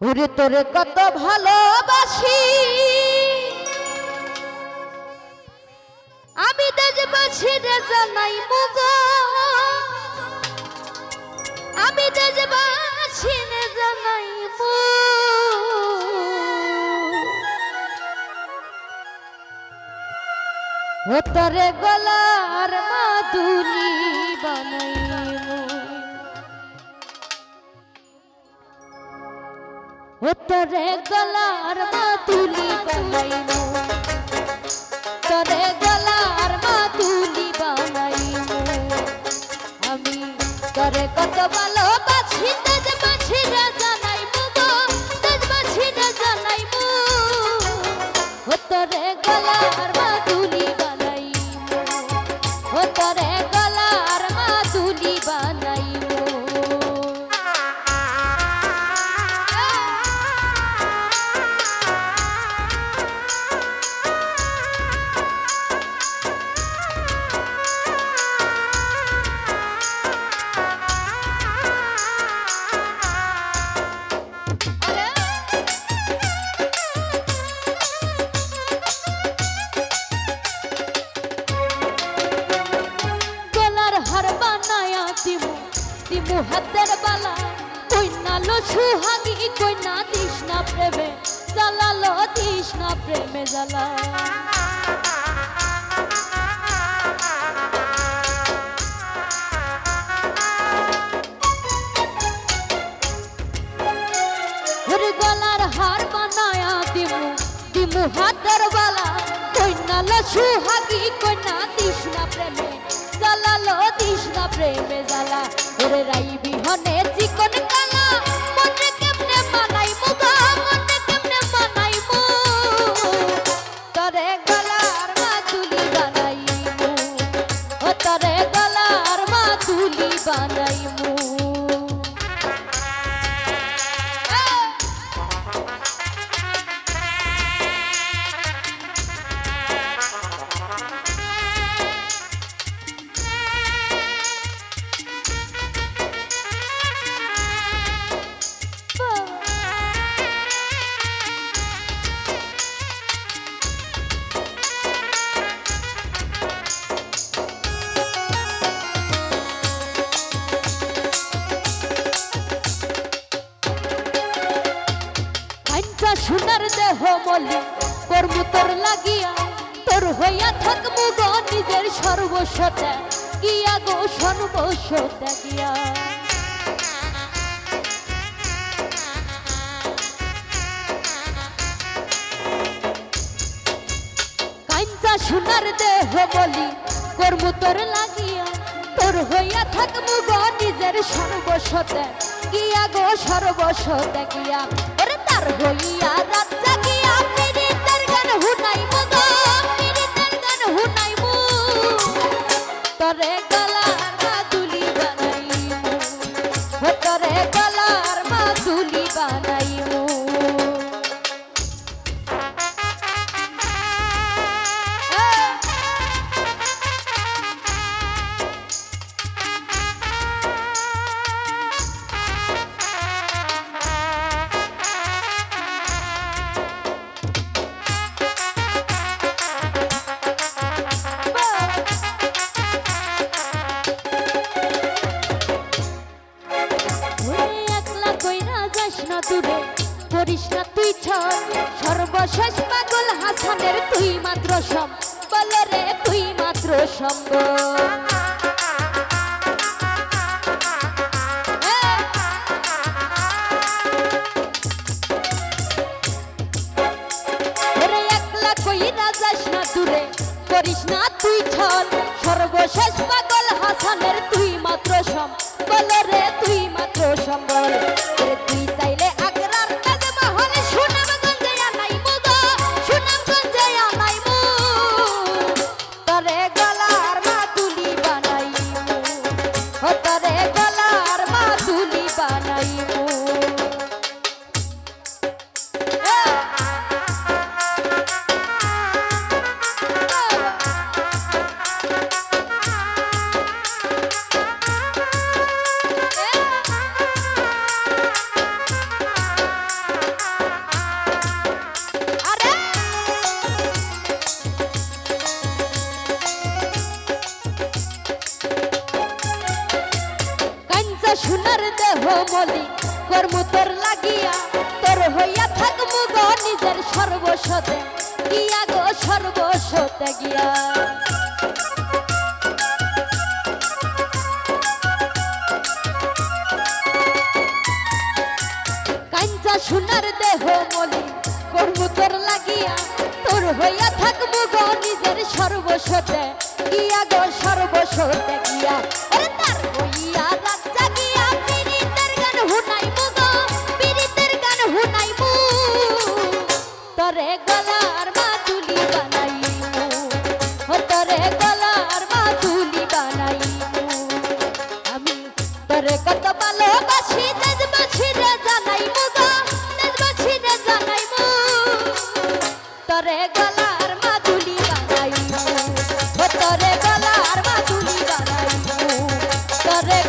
ওরে তোরে কত ভালোবাসি আমি দেশবাসী রে জানাই মুগ আমি দেশবাসী রে জানাই ও তোরে গলার মাদুলি বানাইমু ও তোরে গলার মাদুলি বানাইমু তোরে গলার মাদুলি বানাইমু আমি তোরে কত ভালোবাসি দেশবাসী রে জানাইমু গো দেশবাসী রে জানাইমু ও তোরে গলার মাদুলি বানাইমু ও তোরে গলার মাদুলি বানাইমু দিমু হাতের বালা কইনা লো সুহাগী কইনা দিস না প্রেমে জ্বালালো দিস না প্রেমে জ্বালা গলার হার বানায়া দিমু হাতের বালা কইনা লো সুহাগী কইনা দিস না প্রেমে জ্বালালো দিস না প্রেমে জ্বালা ওরে রাই বিহনে চিকন কালা মনে কেমনে মানাইমু গো মনে কেমনে মানাইমু তোরে গলার মাদুলি বানাইমু ও তোরে গলার মাদুলি বানাইমু সোনার দেহ মলি করমু তোর লাগিয়া তোর হইয়া থাকবো গো নিজের সর্বস্বতা গিয়া গো সর্বস্বতা গিয়া কাঞ্চা সোনার দেহ মলি করমু তোর লাগিয়া তোর হইয়া থাকবো গো নিজের সর্বস্বতা গিয়া গো সর্বস্বতা গিয়া তার হইয়া রাত জাগিয়া পীড়িতের গান হুনাইমু গো পীড়িতের গান হুনাইমু তোরে গলার মাদুলি বানাইমু ও তোরে গলার মাদুলি বানাইমু করিস না তুই ছল সর্বশেষ পাগল হাসানের তুই মাত্র সম্বল রে তুই মাত্র সম্বল একলা কইরা যাস না দূরে করিস না তুই ছল সর্বশেষ পাগল হাসানের তুই মাত্র সম্বল রে তুই মাত্র সম্বল তুই চাইলে সোনার দেহ মলি কর্ম তোর লাগিয়া তোর হইয়া থাকবো গো নিজের সর্বস্বতে গিয়া গো সর্বস্বতে গিয়া কাঞ্চা সোনার দেহ মলি কর্ম তোর লাগিয়া তোর হইয়া থাকবো গো নিজের সর্বস্বতে গিয়া গো সর্বস্বতে গিয়া ওরে তার হইয়া রাত জাগিয়া পীড়িতের গান হুনাইবো গো পীড়িতের গান হুনাইবো তরে গলার মাদুলি বানাইবো ও তরে গলার মাদুলি বানাইবো আমি তরে কত ভালোবাসি দেশবাসী রে জানাইবো গো দেশবাসী রে জানাইবো তরে গলার মাদুলি বানাইবো ও তরে গলার মাদুলি বানাইবো তরে